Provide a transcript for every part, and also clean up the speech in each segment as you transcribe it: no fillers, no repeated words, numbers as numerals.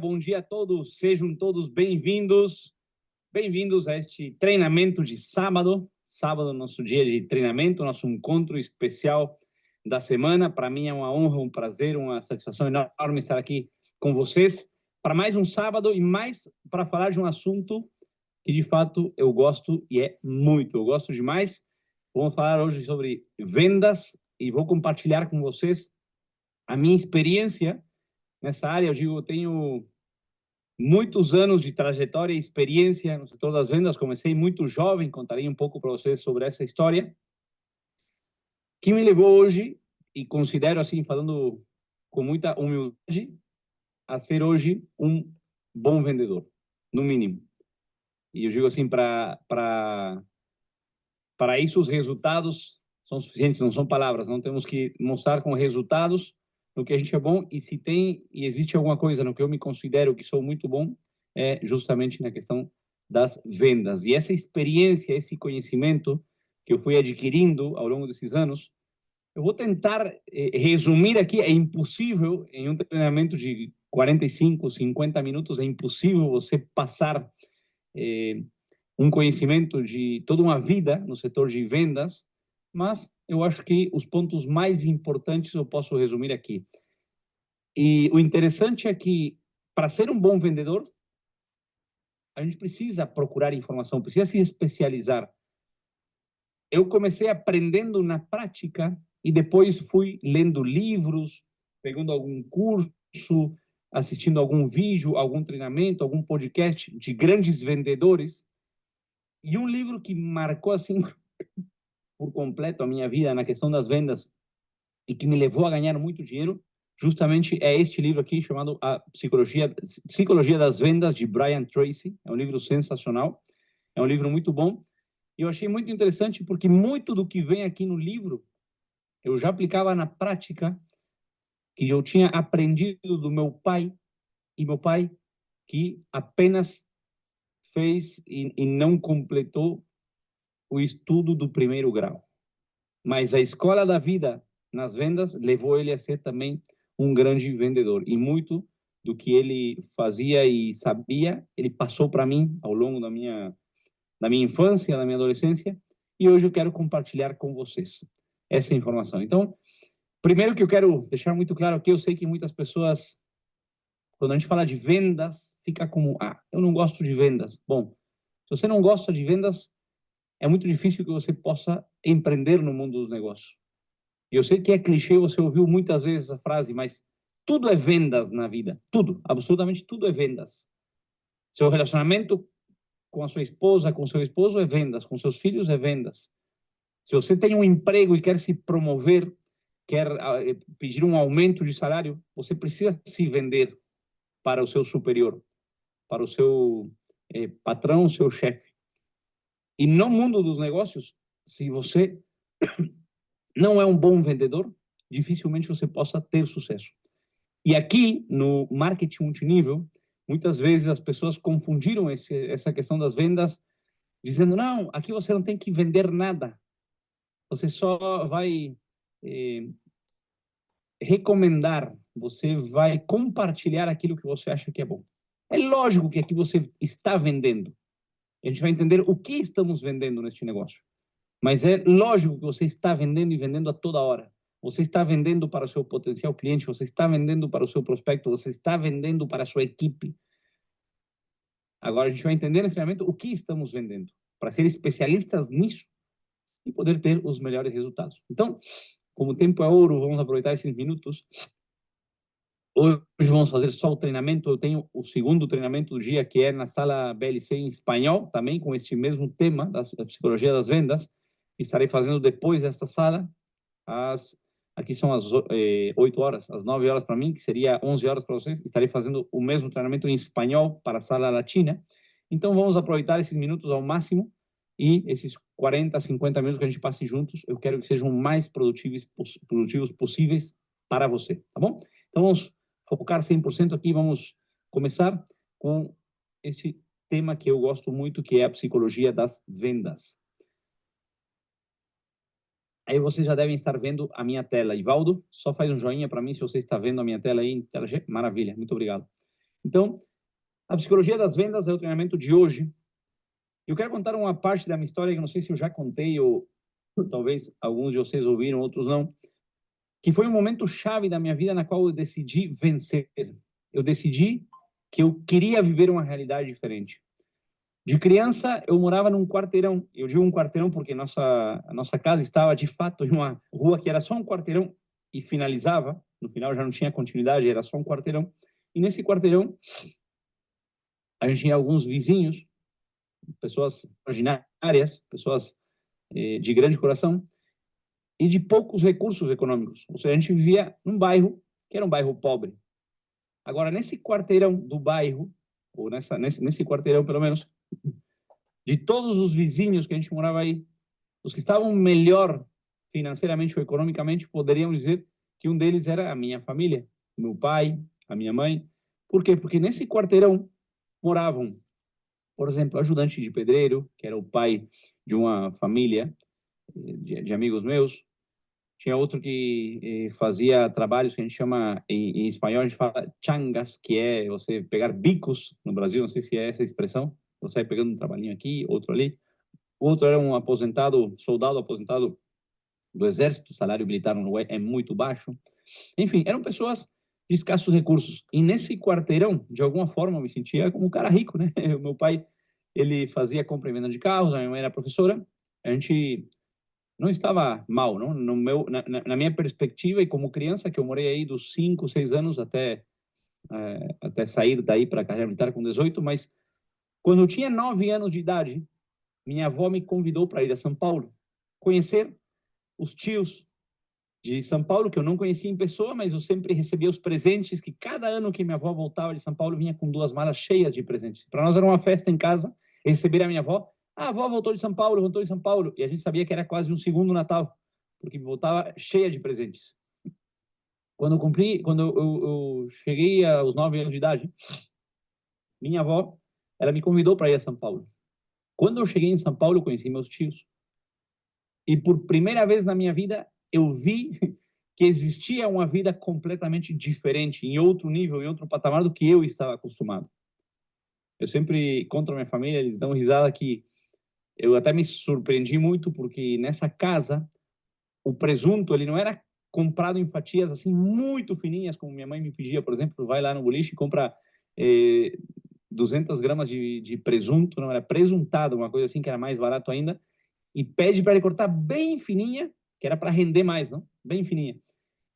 Bom dia a todos, sejam todos bem-vindos. Bem-vindos a este treinamento de sábado. Sábado, nosso dia de treinamento, nosso encontro especial da semana. Para mim é uma honra, um prazer, uma satisfação enorme estar aqui com vocês para mais um sábado e mais para falar de um assunto que de fato eu gosto e é muito, eu gosto demais. Vamos falar hoje sobre vendas e vou compartilhar com vocês a minha experiência nessa área. Eu tenho muitos anos de trajetória e experiência no setor das vendas. Comecei muito jovem, contarei um pouco para vocês sobre essa história, que me levou hoje, e considero assim, falando com muita humildade, a ser hoje um bom vendedor, no mínimo. E eu digo assim, para isso os resultados são suficientes, não são palavras, não temos que mostrar com resultados no que a gente é bom, e se tem e existe alguma coisa no que eu me considero que sou muito bom, é justamente na questão das vendas. E essa experiência, esse conhecimento que eu fui adquirindo ao longo desses anos, eu vou tentar resumir aqui. É impossível, em um treinamento de 45, 50 minutos, é impossível você passar eh, um conhecimento de toda uma vida no setor de vendas, mas eu acho que os pontos mais importantes eu posso resumir aqui. E o interessante é que, para ser um bom vendedor, a gente precisa procurar informação, precisa se especializar. Eu comecei aprendendo na prática e depois fui lendo livros, pegando algum curso, assistindo algum vídeo, algum treinamento, algum podcast de grandes vendedores. E um livro que marcou assim por completo a minha vida na questão das vendas e que me levou a ganhar muito dinheiro, justamente é este livro aqui, chamado A Psicologia das Vendas, de Brian Tracy. É um livro sensacional, é um livro muito bom. E eu achei muito interessante porque muito do que vem aqui no livro eu já aplicava na prática, que eu tinha aprendido do meu pai, e meu pai que apenas fez e não completou o estudo do primeiro grau. Mas a escola da vida nas vendas levou ele a ser também um grande vendedor. E muito do que ele fazia e sabia, ele passou para mim ao longo da minha infância, da minha adolescência, e hoje eu quero compartilhar com vocês essa informação. Então, primeiro que eu quero deixar muito claro aqui, eu sei que muitas pessoas, quando a gente fala de vendas, fica como, eu não gosto de vendas. Bom, se você não gosta de vendas, é muito difícil que você possa empreender no mundo dos negócios. E eu sei que é clichê, você ouviu muitas vezes a frase, mas tudo é vendas na vida. Tudo, absolutamente tudo é vendas. Seu relacionamento com a sua esposa, com seu esposo é vendas, com seus filhos é vendas. Se você tem um emprego e quer se promover, quer pedir um aumento de salário, você precisa se vender para o seu superior, para o seu patrão, seu chefe. E no mundo dos negócios, se você não é um bom vendedor, dificilmente você possa ter sucesso. E aqui, no marketing multinível, muitas vezes as pessoas confundiram essa questão das vendas, dizendo, não, aqui você não tem que vender nada, você só vai recomendar, você vai compartilhar aquilo que você acha que é bom. É lógico que aqui você está vendendo. A gente vai entender o que estamos vendendo neste negócio. Mas é lógico que você está vendendo e vendendo a toda hora. Você está vendendo para o seu potencial cliente, você está vendendo para o seu prospecto, você está vendendo para a sua equipe. Agora a gente vai entender nesse momento o que estamos vendendo, para ser especialistas nisso e poder ter os melhores resultados. Então, como o tempo é ouro, vamos aproveitar esses minutos. Hoje vamos fazer só o treinamento. Eu tenho o segundo treinamento do dia, que é na sala BLC em espanhol, também com este mesmo tema da psicologia das vendas. Estarei fazendo depois desta sala, aqui são as 8 horas, às 9 horas para mim, que seria 11 horas para vocês. Estarei fazendo o mesmo treinamento em espanhol para a sala latina. Então vamos aproveitar esses minutos ao máximo, e esses 40, 50 minutos que a gente passe juntos, eu quero que sejam o mais produtivos possíveis para você, tá bom? Então vamos focar 100% aqui, vamos começar com esse tema que eu gosto muito, que é a psicologia das vendas. Aí vocês já devem estar vendo a minha tela. Ivaldo, só faz um joinha para mim se você está vendo a minha tela aí. Maravilha, muito obrigado. Então, a psicologia das vendas é o treinamento de hoje. Eu quero contar uma parte da minha história que eu não sei se eu já contei ou talvez alguns de vocês ouviram, outros não, que foi um momento chave da minha vida na qual eu decidi vencer. Eu decidi que eu queria viver uma realidade diferente. De criança, eu morava num quarteirão. Eu digo um quarteirão porque a nossa casa estava, de fato, em uma rua que era só um quarteirão e finalizava. No final já não tinha continuidade, era só um quarteirão. E nesse quarteirão, a gente tinha alguns vizinhos, pessoas ordinárias, pessoas de grande coração e de poucos recursos econômicos. Ou seja, a gente vivia num bairro que era um bairro pobre. Agora, nesse quarteirão do bairro, ou nesse quarteirão pelo menos, de todos os vizinhos que a gente morava aí, os que estavam melhor financeiramente ou economicamente, poderiam dizer que um deles era a minha família, meu pai, a minha mãe. Por quê? Porque nesse quarteirão moravam, por exemplo, ajudante de pedreiro, que era o pai de uma família de amigos meus. Tinha outro que fazia trabalhos que a gente chama, em espanhol, a gente fala changas, que é você pegar bicos no Brasil, não sei se é essa expressão. Você vai pegando um trabalhinho aqui, outro ali. O outro era um aposentado, soldado aposentado do exército, o salário militar no Uruguai é muito baixo. Enfim, eram pessoas de escassos recursos. E nesse quarteirão, de alguma forma, eu me sentia como um cara rico, né? O meu pai, ele fazia compra e venda de carros, a minha mãe era professora. A gente não estava mal, não? No meu, na minha perspectiva, e como criança, que eu morei aí dos 5, 6 anos até sair daí para a carreira militar com 18, mas quando eu tinha 9 anos de idade, minha avó me convidou para ir a São Paulo, conhecer os tios de São Paulo, que eu não conhecia em pessoa, mas eu sempre recebia os presentes, que cada ano que minha avó voltava de São Paulo, vinha com 2 malas cheias de presentes. Para nós era uma festa em casa, receber a minha avó. Ah, a avó voltou de São Paulo, voltou de São Paulo. E a gente sabia que era quase um segundo Natal, porque voltava cheia de presentes. Quando eu cheguei aos 9 anos de idade, minha avó, ela me convidou para ir a São Paulo. Quando eu cheguei em São Paulo, eu conheci meus tios. E por primeira vez na minha vida, eu vi que existia uma vida completamente diferente, em outro nível, em outro patamar do que eu estava acostumado. Eu sempre conto a minha família, eles dão risada que eu até me surpreendi muito, porque nessa casa, o presunto, ele não era comprado em fatias assim muito fininhas, como minha mãe me pedia, por exemplo, vai lá no boliche e compra 200 gramas de presunto, não era presuntado, uma coisa assim que era mais barato ainda, e pede para ele cortar bem fininha, que era para render mais, não? Bem fininha.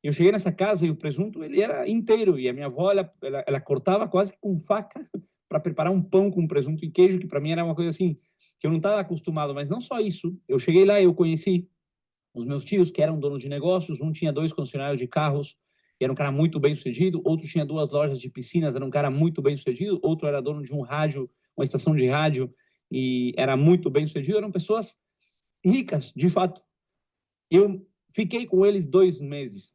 Eu cheguei nessa casa e o presunto ele era inteiro e a minha avó ela cortava quase com faca para preparar um pão com presunto e queijo, que para mim era uma coisa assim que eu não estava acostumado. Mas não só isso, eu cheguei lá e eu conheci os meus tios que eram donos de negócios. Um tinha 2 concessionários de carros, era um cara muito bem sucedido. Outro tinha 2 lojas de piscinas, era um cara muito bem sucedido. Outro era dono de um rádio, uma estação de rádio e era muito bem sucedido. Eram pessoas ricas, de fato. Eu fiquei com eles 2 meses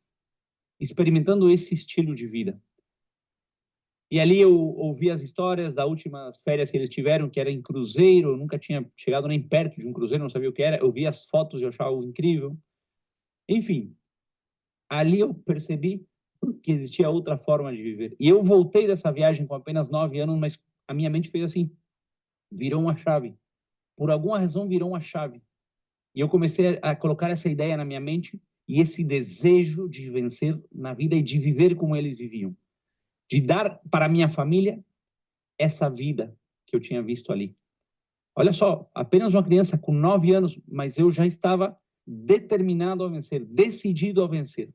experimentando esse estilo de vida. E ali eu ouvi as histórias das últimas férias que eles tiveram, que era em cruzeiro, eu nunca tinha chegado nem perto de um cruzeiro, não sabia o que era. Eu vi as fotos e eu achava incrível. Enfim, ali eu percebi que existia outra forma de viver. E eu voltei dessa viagem com apenas 9 anos, mas a minha mente fez assim, virou uma chave. Por alguma razão virou uma chave. E eu comecei a colocar essa ideia na minha mente e esse desejo de vencer na vida e de viver como eles viviam. De dar para a minha família essa vida que eu tinha visto ali. Olha só, apenas uma criança com 9 anos, mas eu já estava determinado a vencer, decidido a vencer.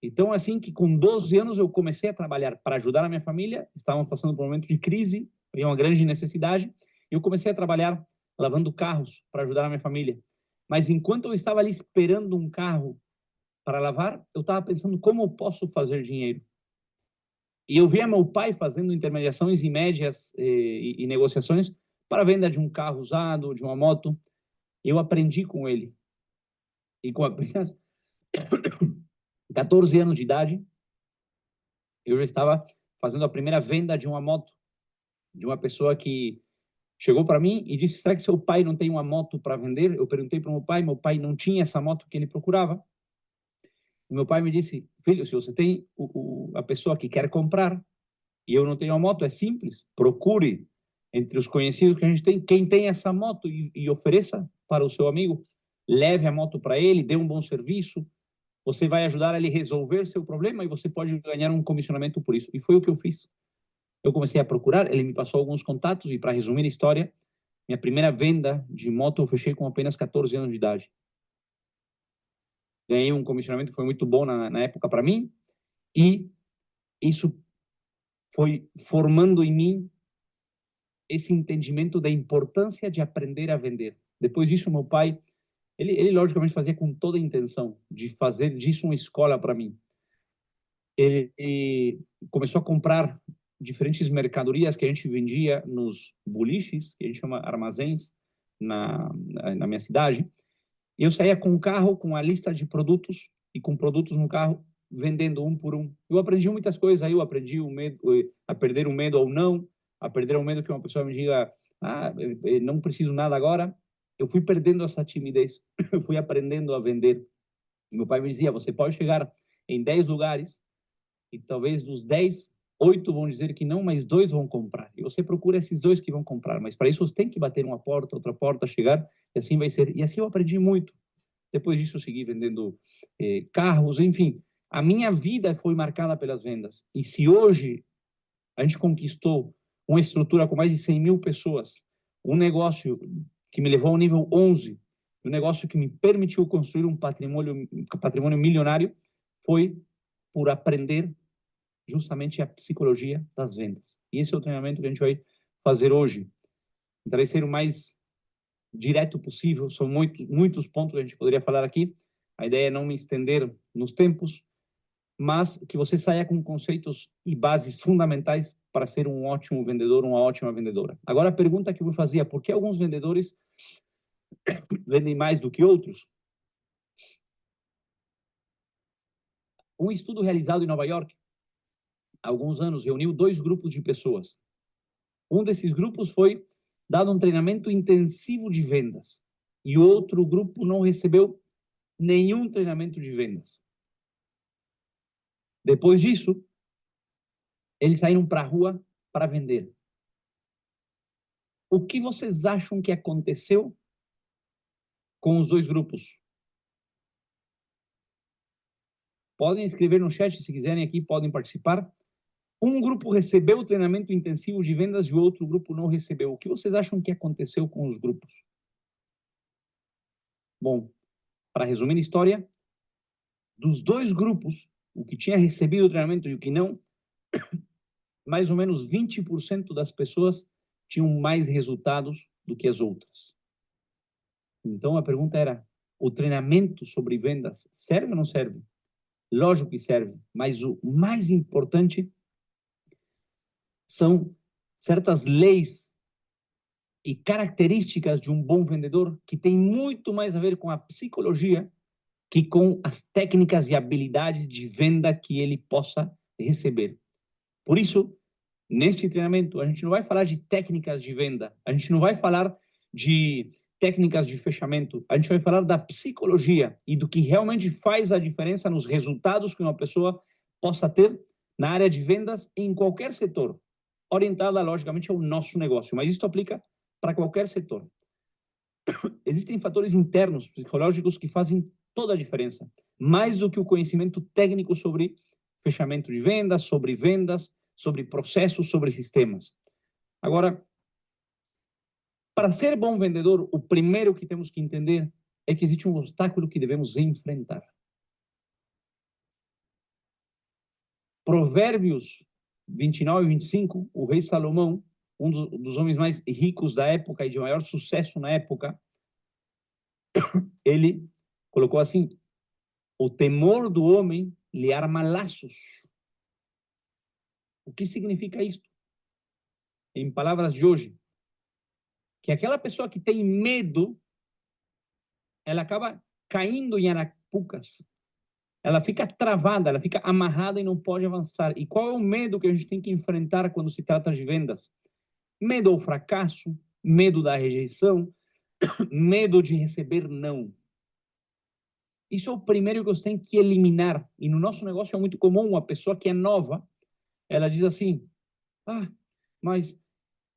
Então, assim que com 12 anos eu comecei a trabalhar para ajudar a minha família, estávamos passando por um momento de crise, havia uma grande necessidade, e eu comecei a trabalhar lavando carros para ajudar a minha família. Mas enquanto eu estava ali esperando um carro para lavar, eu estava pensando como eu posso fazer dinheiro. E eu via meu pai fazendo intermediações e médias e negociações para a venda de um carro usado, de uma moto. Eu aprendi com ele. E com apenas 14 anos de idade, eu já estava fazendo a primeira venda de uma moto, de uma pessoa que chegou para mim e disse: será que seu pai não tem uma moto para vender? Eu perguntei para o meu pai não tinha essa moto que ele procurava. O meu pai me disse, filho, se você tem a pessoa que quer comprar e eu não tenho a moto, é simples, procure entre os conhecidos que a gente tem, quem tem essa moto e ofereça para o seu amigo, leve a moto para ele, dê um bom serviço, você vai ajudar ele a resolver seu problema e você pode ganhar um comissionamento por isso. E foi o que eu fiz. Eu comecei a procurar, ele me passou alguns contatos e, para resumir a história, minha primeira venda de moto eu fechei com apenas 14 anos de idade. Ganhei um comissionamento que foi muito bom na época para mim e isso foi formando em mim esse entendimento da importância de aprender a vender. Depois disso, meu pai, ele logicamente fazia com toda a intenção de fazer disso uma escola para mim. Ele começou a comprar diferentes mercadorias que a gente vendia nos boliches, que a gente chama armazéns, na minha cidade. E eu saía com o carro, com a lista de produtos e com produtos no carro, vendendo um por um. Eu aprendi muitas coisas aí, eu aprendi o medo, a perder o medo ou não, a perder o medo que uma pessoa me diga, não preciso nada agora. Eu fui perdendo essa timidez, eu fui aprendendo a vender. E meu pai me dizia, você pode chegar em 10 lugares e talvez dos 10, 8 vão dizer que não, mas 2 vão comprar. E você procura esses 2 que vão comprar. Mas para isso você tem que bater uma porta, outra porta, chegar, e assim vai ser. E assim eu aprendi muito. Depois disso eu segui vendendo carros, enfim. A minha vida foi marcada pelas vendas. E se hoje a gente conquistou uma estrutura com mais de 100 mil pessoas, um negócio que me levou ao nível 11, um negócio que me permitiu construir um patrimônio milionário, foi por aprender justamente a psicologia das vendas. E esse é o treinamento que a gente vai fazer hoje. Tentarei ser o mais direto possível, são muitos pontos que a gente poderia falar aqui. A ideia é não me estender nos tempos, mas que você saia com conceitos e bases fundamentais para ser um ótimo vendedor, uma ótima vendedora. Agora, a pergunta que eu vou fazer é por que alguns vendedores vendem mais do que outros? Um estudo realizado em Nova York, há alguns anos, reuniu 2 grupos de pessoas. Um desses grupos foi dado um treinamento intensivo de vendas e outro grupo não recebeu nenhum treinamento de vendas. Depois disso, eles saíram para a rua para vender. O que vocês acham que aconteceu com os 2 grupos? Podem escrever no chat se quiserem aqui, podem participar. Um grupo recebeu o treinamento intensivo de vendas e o outro grupo não recebeu. O que vocês acham que aconteceu com os grupos? Bom, para resumir a história, dos 2 grupos, o que tinha recebido o treinamento e o que não, mais ou menos 20% das pessoas tinham mais resultados do que as outras. Então a pergunta era, o treinamento sobre vendas serve ou não serve? Lógico que serve, mas o mais importante são certas leis e características de um bom vendedor que tem muito mais a ver com a psicologia que com as técnicas e habilidades de venda que ele possa receber. Por isso, neste treinamento, a gente não vai falar de técnicas de venda, a gente não vai falar de técnicas de fechamento, a gente vai falar da psicologia e do que realmente faz a diferença nos resultados que uma pessoa possa ter na área de vendas em qualquer setor, orientada, logicamente, ao nosso negócio, mas isso aplica para qualquer setor. Existem fatores internos, psicológicos, que fazem toda a diferença, mais do que o conhecimento técnico sobre fechamento de vendas, sobre processos, sobre sistemas. Agora, para ser bom vendedor, o primeiro que temos que entender é que existe um obstáculo que devemos enfrentar. Provérbios 29 e 25, o rei Salomão, um dos homens mais ricos da época e de maior sucesso na época, ele colocou assim: o temor do homem lhe arma laços. O que significa isto? Em palavras de hoje, que aquela pessoa que tem medo, ela acaba caindo em arapucas. Ela fica travada, ela fica amarrada e não pode avançar. E qual é o medo que a gente tem que enfrentar quando se trata de vendas? Medo ao fracasso, medo da rejeição, medo de receber não. Isso é o primeiro que você tem que eliminar. E no nosso negócio é muito comum uma pessoa que é nova, ela diz assim, ah, mas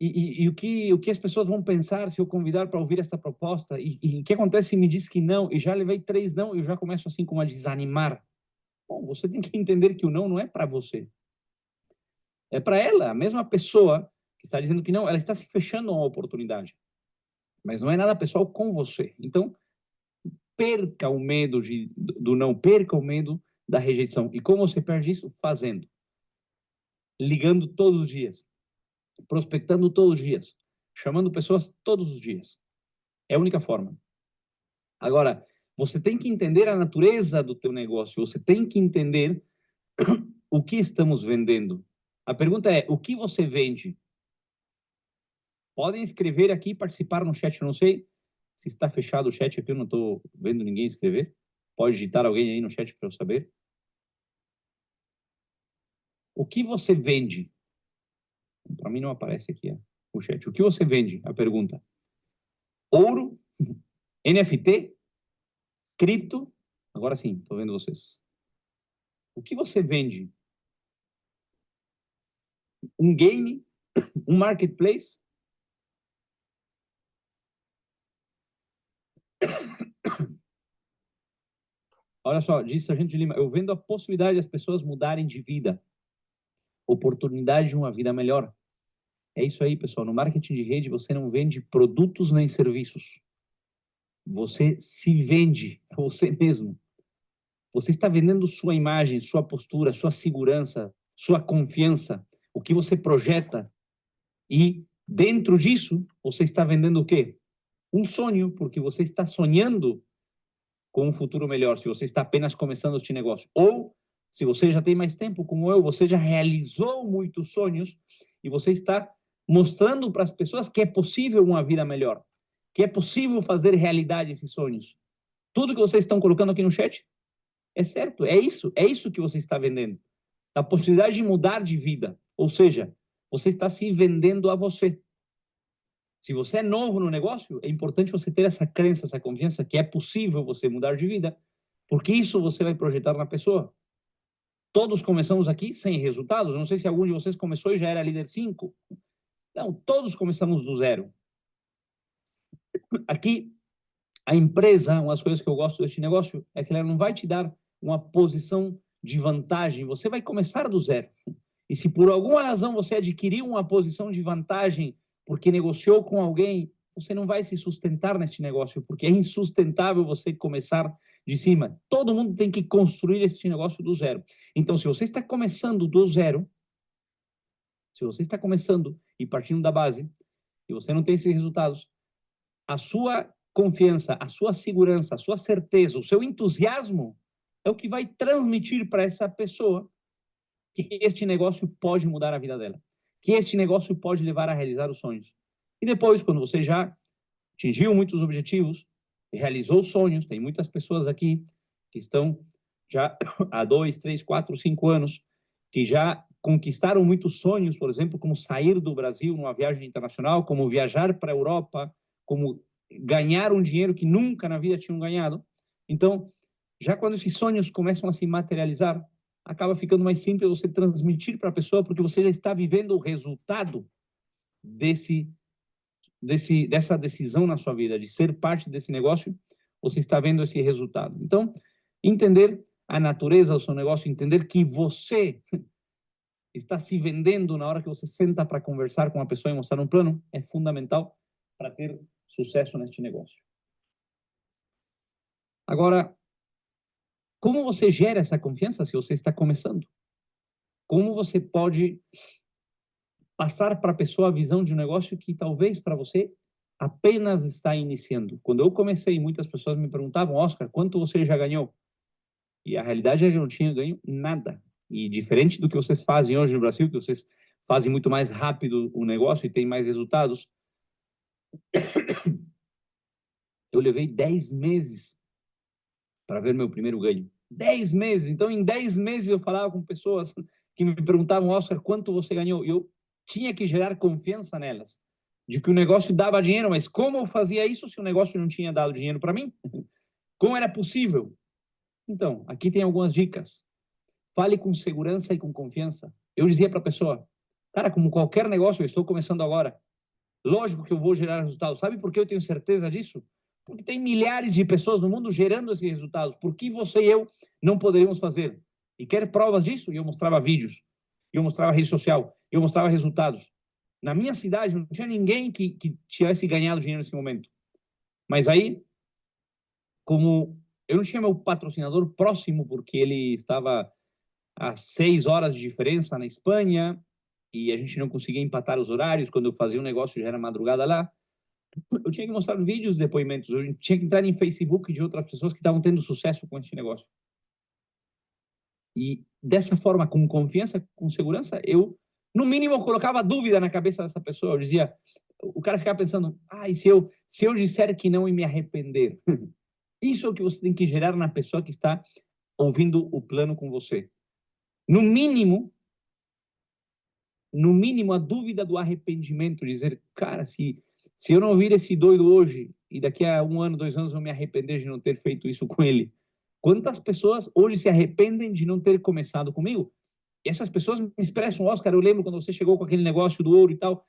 e o que as pessoas vão pensar se eu convidar para ouvir esta proposta? E o que acontece se me diz que não? E já levei 3 não, e eu já começo assim como a desanimar. Bom, você tem que entender que o não é para você. É para ela. A mesma pessoa que está dizendo que não, ela está se fechando a uma oportunidade. Mas não é nada pessoal com você. Então, perca o medo do não, perca o medo da rejeição. E como você perde isso? Fazendo. Ligando todos os dias. Prospectando todos os dias. Chamando pessoas todos os dias. É a única forma. Agora, você tem que entender a natureza do teu negócio. Você tem que entender o que estamos vendendo. A pergunta é, o que você vende? Podem escrever aqui, participar no chat. Eu não sei se está fechado o chat aqui, eu não estou vendo ninguém escrever. Pode digitar alguém aí no chat para eu saber. O que você vende? Para mim não aparece aqui o chat. O que você vende? A pergunta. Ouro? NFT? Cripto? Agora sim, estou vendo vocês. O que você vende? Um game? Um marketplace? Olha só, disse Sargento de Lima, eu vendo a possibilidade das pessoas mudarem de vida. Oportunidade de uma vida melhor. É isso aí, pessoal. No marketing de rede, você não vende produtos nem serviços. Você se vende a você mesmo. Você está vendendo sua imagem, sua postura, sua segurança, sua confiança, o que você projeta. E dentro disso, você está vendendo o quê? Um sonho, porque você está sonhando com um futuro melhor, se você está apenas começando este negócio. Ou, se você já tem mais tempo, como eu, você já realizou muitos sonhos e você está mostrando para as pessoas que é possível uma vida melhor, que é possível fazer realidade esses sonhos. Tudo que vocês estão colocando aqui no chat é certo, é isso que você está vendendo. A possibilidade de mudar de vida, ou seja, você está se vendendo a você. Se você é novo no negócio, é importante você ter essa crença, essa confiança que é possível você mudar de vida, porque isso você vai projetar na pessoa. Todos começamos aqui sem resultados. Não sei se algum de vocês começou e já era líder 5. Não, todos começamos do zero. Aqui, a empresa, uma das coisas que eu gosto deste negócio é que ela não vai te dar uma posição de vantagem. Você vai começar do zero. E se por alguma razão você adquiriu uma posição de vantagem porque negociou com alguém, você não vai se sustentar neste negócio, porque é insustentável você começar de cima. Todo mundo tem que construir este negócio do zero. Então, se você está começando do zero, se você está começando e partindo da base, e você não tem esses resultados, a sua confiança, a sua segurança, a sua certeza, o seu entusiasmo é o que vai transmitir para essa pessoa que este negócio pode mudar a vida dela, que este negócio pode levar a realizar os sonhos. E depois, quando você já atingiu muitos objetivos, realizou sonhos, tem muitas pessoas aqui que estão já há 2, 3, 4, 5 anos, que já conquistaram muitos sonhos, por exemplo, como sair do Brasil numa viagem internacional, como viajar para a Europa, como ganhar um dinheiro que nunca na vida tinham ganhado. Então, já quando esses sonhos começam a se materializar, acaba ficando mais simples você transmitir para a pessoa, porque você já está vivendo o resultado dessa decisão na sua vida, de ser parte desse negócio, você está vendo esse resultado. Então, entender a natureza do seu negócio, entender que você está se vendendo na hora que você senta para conversar com a pessoa e mostrar um plano, é fundamental para ter sucesso neste negócio. Agora, como você gera essa confiança se você está começando? Como você pode passar para a pessoa a visão de um negócio que talvez para você apenas está iniciando? Quando eu comecei, muitas pessoas me perguntavam, Oscar, quanto você já ganhou? E a realidade é que eu não tinha ganho nada. E diferente do que vocês fazem hoje no Brasil, que vocês fazem muito mais rápido o negócio e têm mais resultados, eu levei 10 meses para ver meu primeiro ganho. 10 meses. Então, em 10 meses eu falava com pessoas que me perguntavam, Oscar, quanto você ganhou? E eu tinha que gerar confiança nelas, de que o negócio dava dinheiro, mas como eu fazia isso se o negócio não tinha dado dinheiro para mim? Como era possível? Então, aqui tem algumas dicas. Fale com segurança e com confiança. Eu dizia para a pessoa, cara, como qualquer negócio, eu estou começando agora. Lógico que eu vou gerar resultados. Sabe por que eu tenho certeza disso? Porque tem milhares de pessoas no mundo gerando esses resultados. Por que você e eu não poderíamos fazer? E quer provas disso? E eu mostrava vídeos. Eu mostrava rede social. Eu mostrava resultados. Na minha cidade não tinha ninguém que tivesse ganhado dinheiro nesse momento. Mas aí, como eu não tinha meu patrocinador próximo, porque ele estava a 6 horas de diferença na Espanha, e a gente não conseguia empatar os horários, quando eu fazia um negócio já era madrugada lá, eu tinha que mostrar vídeos, depoimentos, eu tinha que entrar em Facebook de outras pessoas que estavam tendo sucesso com esse negócio. E dessa forma, com confiança, com segurança, eu, no mínimo, colocava dúvida na cabeça dessa pessoa. Eu dizia, o cara ficava pensando, e se eu disser que não e me arrepender? Isso é o que você tem que gerar na pessoa que está ouvindo o plano com você. No mínimo, a dúvida do arrependimento, dizer, cara, se eu não ouvir esse doido hoje e daqui a 1 ano, 2 anos eu me arrepender de não ter feito isso com ele. Quantas pessoas hoje se arrependem de não ter começado comigo? E essas pessoas me expressam, Oscar, eu lembro quando você chegou com aquele negócio do ouro e tal,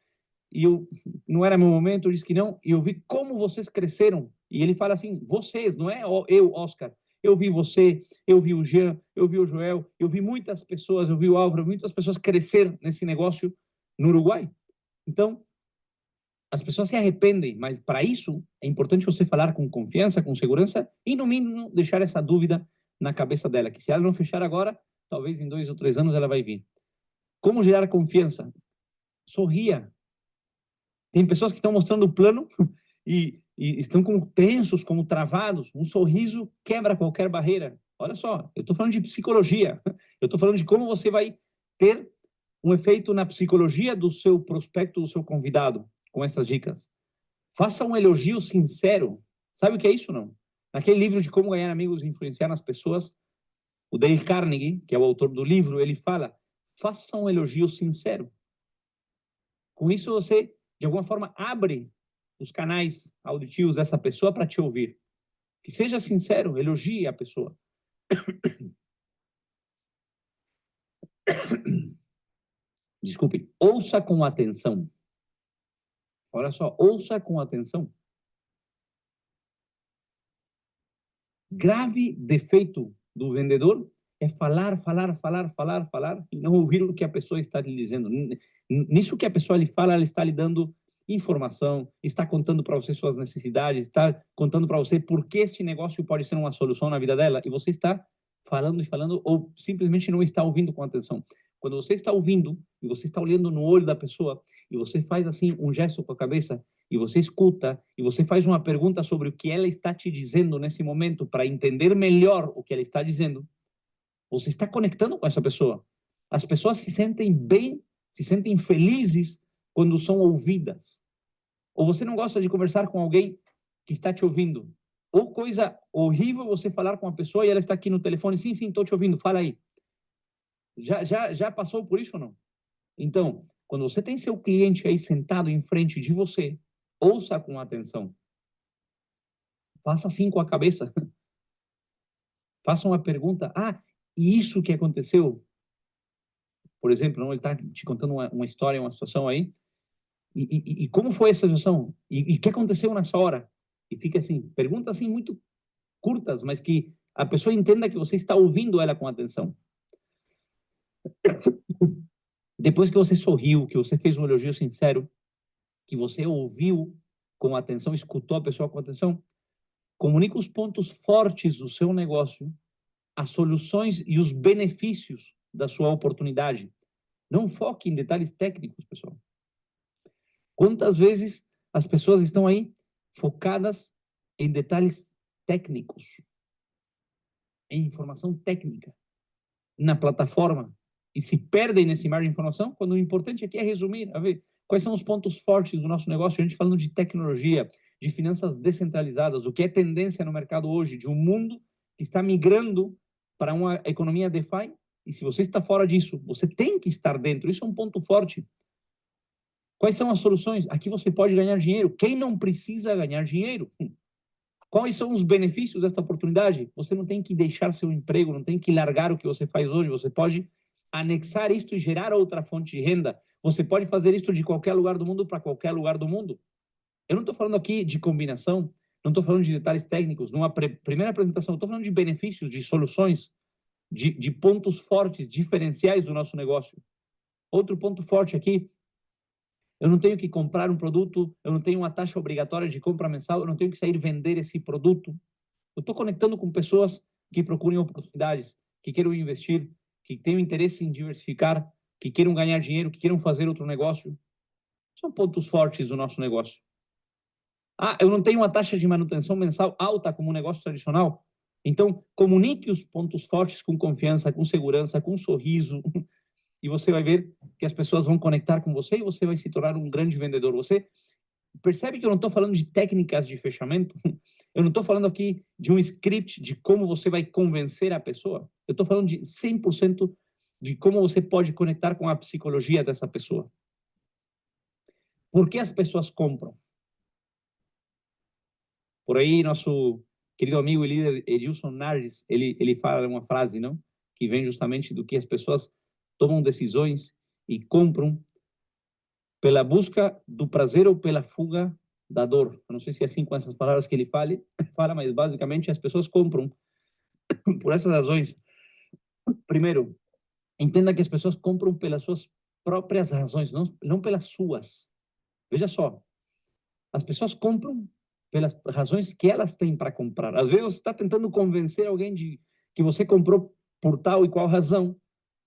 e eu não era meu momento, eu disse que não, e eu vi como vocês cresceram. E ele fala assim, vocês, não é eu, Oscar. Eu vi você, eu vi o Jean, eu vi o Joel, eu vi muitas pessoas, eu vi o Álvaro, muitas pessoas crescer nesse negócio no Uruguai. Então, as pessoas se arrependem, mas para isso é importante você falar com confiança, com segurança e, no mínimo, deixar essa dúvida na cabeça dela, que se ela não fechar agora, talvez em 2 ou 3 anos ela vai vir. Como gerar confiança? Sorria. Tem pessoas que estão mostrando o plano e estão como tensos, como travados. Um sorriso quebra qualquer barreira. Olha só, eu estou falando de psicologia. Eu estou falando de como você vai ter um efeito na psicologia do seu prospecto, do seu convidado, com essas dicas. Faça um elogio sincero. Sabe o que é isso, não? Naquele livro de Como Ganhar Amigos e Influenciar nas Pessoas, o Dale Carnegie, que é o autor do livro, ele fala, faça um elogio sincero. Com isso, você, de alguma forma, abre os canais auditivos dessa pessoa para te ouvir. Que seja sincero, elogie a pessoa. Desculpe, ouça com atenção. Olha só, ouça com atenção. Grave defeito do vendedor é falar, falar, falar, falar, falar e não ouvir o que a pessoa está lhe dizendo. Nisso que a pessoa lhe fala, ela está lhe dando informação, está contando para você suas necessidades, está contando para você por que este negócio pode ser uma solução na vida dela, e você está falando e falando, ou simplesmente não está ouvindo com atenção. Quando você está ouvindo, e você está olhando no olho da pessoa, e você faz assim um gesto com a cabeça, e você escuta, e você faz uma pergunta sobre o que ela está te dizendo nesse momento, para entender melhor o que ela está dizendo, você está conectando com essa pessoa. As pessoas se sentem bem, se sentem felizes quando são ouvidas. Ou você não gosta de conversar com alguém que está te ouvindo. Ou coisa horrível você falar com uma pessoa e ela está aqui no telefone, sim, estou te ouvindo, fala aí. Já passou por isso ou não? Então, quando você tem seu cliente aí sentado em frente de você, ouça com atenção. Faça assim com a cabeça. Faça uma pergunta. E isso que aconteceu? Por exemplo, não, ele está te contando uma história, uma situação aí. E como foi essa situação? E o que aconteceu nessa hora? E fica assim, perguntas assim muito curtas, mas que a pessoa entenda que você está ouvindo ela com atenção. Depois que você sorriu, que você fez um elogio sincero, que você ouviu com atenção, escutou a pessoa com atenção, comunica os pontos fortes do seu negócio, as soluções e os benefícios da sua oportunidade. Não foque em detalhes técnicos, pessoal. Quantas vezes as pessoas estão aí focadas em detalhes técnicos, em informação técnica, na plataforma, e se perdem nesse mar de informação, quando o importante aqui é resumir, a ver quais são os pontos fortes do nosso negócio, a gente falando de tecnologia, de finanças descentralizadas, o que é tendência no mercado hoje, de um mundo que está migrando para uma economia DeFi, e se você está fora disso, você tem que estar dentro, isso é um ponto forte. Quais são as soluções? Aqui você pode ganhar dinheiro. Quem não precisa ganhar dinheiro? Quais são os benefícios desta oportunidade? Você não tem que deixar seu emprego, não tem que largar o que você faz hoje, você pode anexar isto e gerar outra fonte de renda. Você pode fazer isto de qualquer lugar do mundo para qualquer lugar do mundo. Eu não estou falando aqui de combinação, não estou falando de detalhes técnicos. Numa primeira apresentação, estou falando de benefícios, de soluções, de pontos fortes, diferenciais do nosso negócio. Outro ponto forte aqui, eu não tenho que comprar um produto, eu não tenho uma taxa obrigatória de compra mensal, eu não tenho que sair vender esse produto. Eu estou conectando com pessoas que procurem oportunidades, que queiram investir, que tenham interesse em diversificar, que queiram ganhar dinheiro, que queiram fazer outro negócio. São pontos fortes do nosso negócio. Ah, eu não tenho uma taxa de manutenção mensal alta como um negócio tradicional. Então, comunique os pontos fortes com confiança, com segurança, com sorriso, e você vai ver que as pessoas vão conectar com você e você vai se tornar um grande vendedor. Você percebe que eu não estou falando de técnicas de fechamento? Eu não estou falando aqui de um script de como você vai convencer a pessoa. Eu estou falando de 100% de como você pode conectar com a psicologia dessa pessoa. Por que as pessoas compram? Por aí, nosso querido amigo e líder Edilson Nardes, ele fala uma frase, não? Que vem justamente do que as pessoas tomam decisões e compram pela busca do prazer ou pela fuga da dor. Eu não sei se é assim com essas palavras que ele fala, mas basicamente as pessoas compram por essas razões. Primeiro, entenda que as pessoas compram pelas suas próprias razões, não pelas suas. Veja só, as pessoas compram pelas razões que elas têm para comprar. Às vezes você está tentando convencer alguém de que você comprou por tal e qual razão,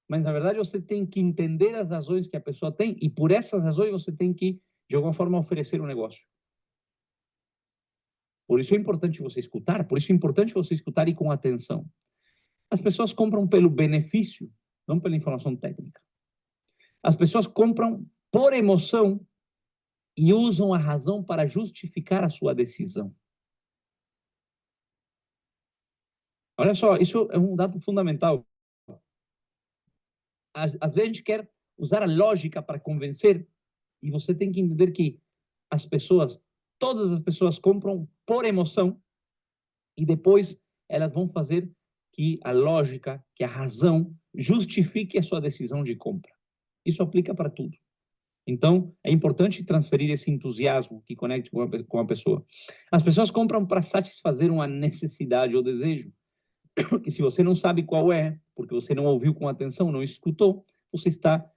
mas na verdade você tem que entender as razões que a pessoa tem e por essas razões você tem que, de alguma forma, oferecer um negócio. Por isso é importante você escutar, por isso é importante você escutar e com atenção. As pessoas compram pelo benefício, não pela informação técnica. As pessoas compram por emoção e usam a razão para justificar a sua decisão. Olha só, isso é um dado fundamental. Às vezes a gente quer usar a lógica para convencer e você tem que entender que as pessoas, todas as pessoas compram por emoção e depois elas vão fazer que a lógica, que a razão justifique a sua decisão de compra. Isso aplica para tudo. Então, é importante transferir esse entusiasmo que conecte com a pessoa. As pessoas compram para satisfazer uma necessidade ou desejo. E se você não sabe qual é, porque você não ouviu com atenção, não escutou, você está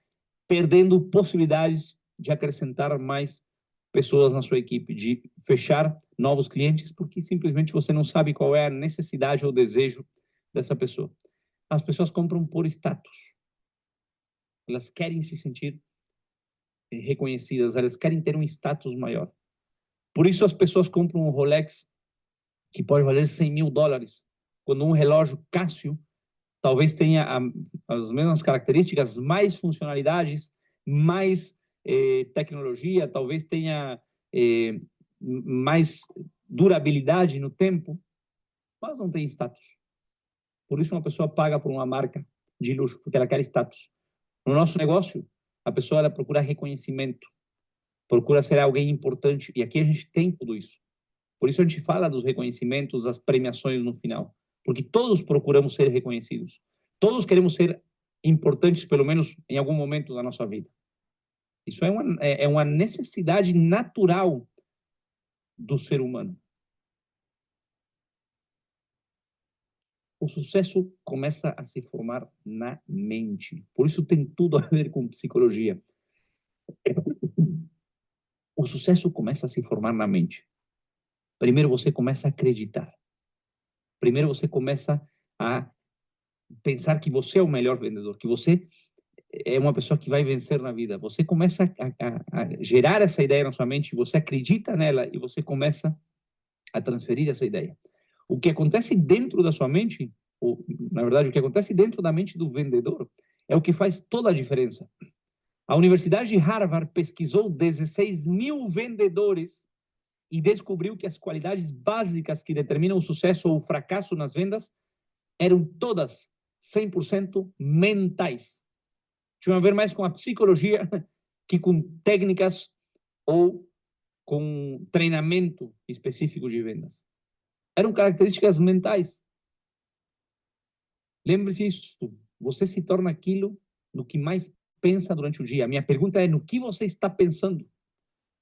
perdendo possibilidades de acrescentar mais pessoas na sua equipe, de fechar novos clientes, porque simplesmente você não sabe qual é a necessidade ou desejo dessa pessoa. As pessoas compram por status. Elas querem se sentir reconhecidas, elas querem ter um status maior. Por isso as pessoas compram um Rolex que pode valer $100.000, quando um relógio Casio talvez tenha as mesmas características, mais funcionalidades, mais tecnologia, talvez tenha mais durabilidade no tempo, mas não tem status. Por isso uma pessoa paga por uma marca de luxo, porque ela quer status. No nosso negócio, a pessoa ela procura reconhecimento, procura ser alguém importante, e aqui a gente tem tudo isso. Por isso a gente fala dos reconhecimentos, das premiações no final, porque todos procuramos ser reconhecidos. Todos queremos ser importantes, pelo menos em algum momento da nossa vida. Isso é uma necessidade natural do ser humano. O sucesso começa a se formar na mente. Por isso tem tudo a ver com psicologia. O sucesso começa a se formar na mente. Primeiro você começa a acreditar. Primeiro você começa a pensar que você é o melhor vendedor, que você é uma pessoa que vai vencer na vida. Você começa a gerar essa ideia na sua mente, você acredita nela e você começa a transferir essa ideia. O que acontece dentro da sua mente, ou, na verdade, o que acontece dentro da mente do vendedor, é o que faz toda a diferença. A Universidade de Harvard pesquisou 16 mil vendedores e descobriu que as qualidades básicas que determinam o sucesso ou o fracasso nas vendas eram todas 100% mentais. Tinha a ver mais com a psicologia que com técnicas ou com treinamento específico de vendas. Eram características mentais. Lembre-se disso. Você se torna aquilo no que mais pensa durante o dia. A minha pergunta é: no que você está pensando?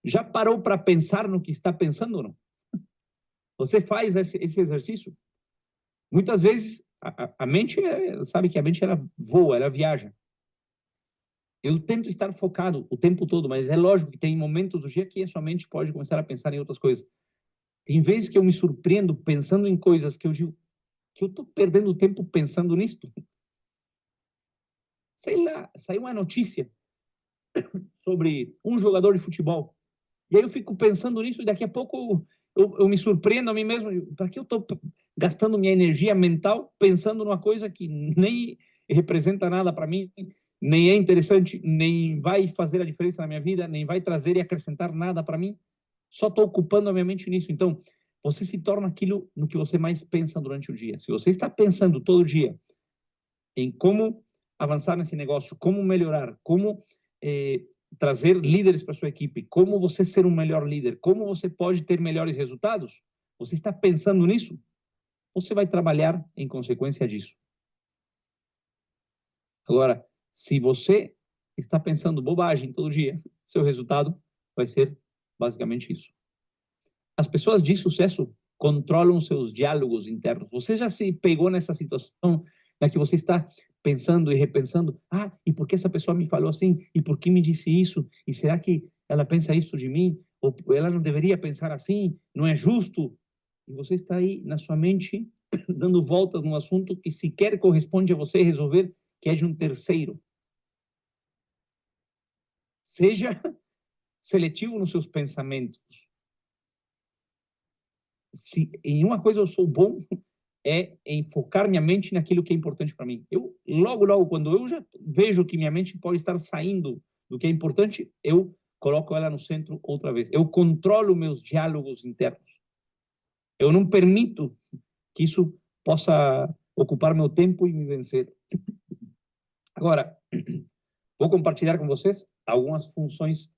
Já parou para pensar no que está pensando ou não? Você faz esse exercício? Muitas vezes a mente, sabe que a mente ela voa, ela viaja. Eu tento estar focado o tempo todo, mas é lógico que tem momentos do dia que a sua mente pode começar a pensar em outras coisas. Tem vezes que eu me surpreendo pensando em coisas que eu digo que eu estou perdendo tempo pensando nisto. Sei lá, saiu uma notícia sobre um jogador de futebol. E aí eu fico pensando nisso e daqui a pouco eu me surpreendo a mim mesmo. Para que eu estou gastando minha energia mental pensando numa coisa que nem representa nada para mim, nem é interessante, nem vai fazer a diferença na minha vida, nem vai trazer e acrescentar nada para mim? Só estou ocupando a minha mente nisso. Então, você se torna aquilo no que você mais pensa durante o dia. Se você está pensando todo dia em como avançar nesse negócio, como melhorar, como trazer líderes para sua equipe, como você ser um melhor líder, como você pode ter melhores resultados, você está pensando nisso, você vai trabalhar em consequência disso. Agora, se você está pensando bobagem todo dia, seu resultado vai ser basicamente isso. As pessoas de sucesso controlam seus diálogos internos. Você já se pegou nessa situação na que você está pensando e repensando, e por que essa pessoa me falou assim? E por que me disse isso? E será que ela pensa isso de mim? Ou ela não deveria pensar assim? Não é justo? E você está aí na sua mente dando voltas num assunto que sequer corresponde a você resolver, que é de um terceiro. Seja seletivo nos seus pensamentos. Se em uma coisa eu sou bom, é em focar minha mente naquilo que é importante para mim. Eu, logo, quando eu já vejo que minha mente pode estar saindo do que é importante, eu coloco ela no centro outra vez. Eu controlo meus diálogos internos. Eu não permito que isso possa ocupar meu tempo e me vencer. Agora, vou compartilhar com vocês algumas funções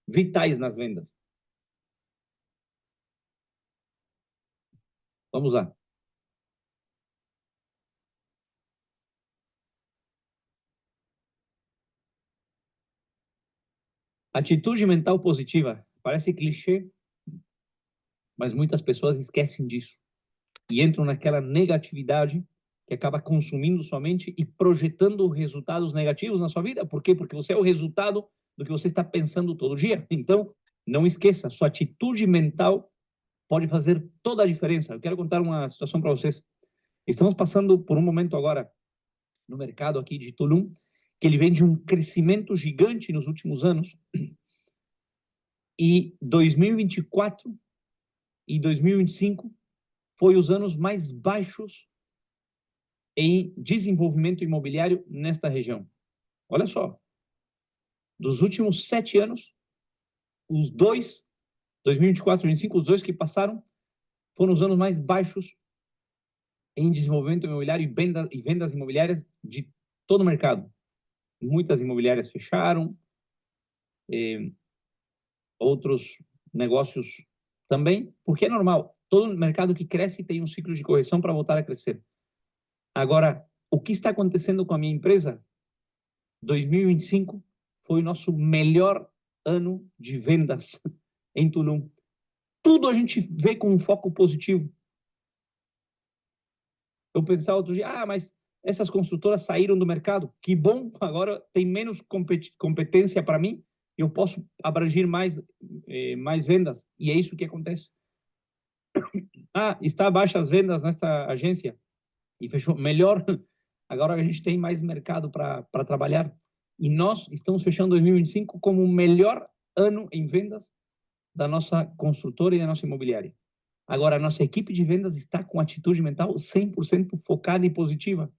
vitais nas vendas. Vamos lá. Atitude mental positiva. Parece clichê, mas muitas pessoas esquecem disso e entram naquela negatividade que acaba consumindo sua mente e projetando resultados negativos na sua vida. Por quê? Porque você é o resultado do que você está pensando todo dia. Então, não esqueça, sua atitude mental pode fazer toda a diferença. Eu quero contar uma situação para vocês. Estamos passando por um momento agora no mercado aqui de Tulum, que ele vem de um crescimento gigante nos últimos anos. E 2024 e 2025 foi os anos mais baixos em desenvolvimento imobiliário nesta região. Olha só, dos últimos 7 anos, os dois, 2024 e 2025, os dois que passaram, foram os anos mais baixos em desenvolvimento imobiliário e vendas imobiliárias de todo o mercado. Muitas imobiliárias fecharam, outros negócios também, porque é normal. Todo mercado que cresce tem um ciclo de correção para voltar a crescer. Agora, o que está acontecendo com a minha empresa? 2025 foi o nosso melhor ano de vendas em Tulum. Tudo a gente vê com um foco positivo. Eu pensava outro dia, mas essas construtoras saíram do mercado. Que bom, agora tem menos competência para mim e eu posso abranger mais vendas. E é isso que acontece. Está baixa as vendas nesta agência e fechou melhor. Agora a gente tem mais mercado para trabalhar. E nós estamos fechando 2025 como o melhor ano em vendas da nossa construtora e da nossa imobiliária. Agora, a nossa equipe de vendas está com atitude mental 100% focada e positiva.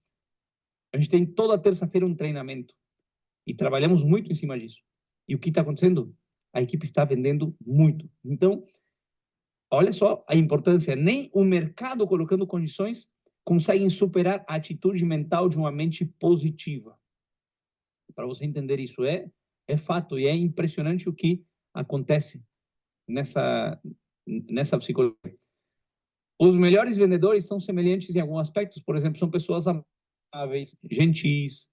A gente tem toda terça-feira um treinamento e trabalhamos muito em cima disso. E o que está acontecendo? A equipe está vendendo muito. Então, olha só a importância. Nem o mercado colocando condições conseguem superar a atitude mental de uma mente positiva. Para você entender isso, é fato e é impressionante o que acontece nessa psicologia. Os melhores vendedores são semelhantes em alguns aspectos. Por exemplo, são pessoas amáveis, gentis,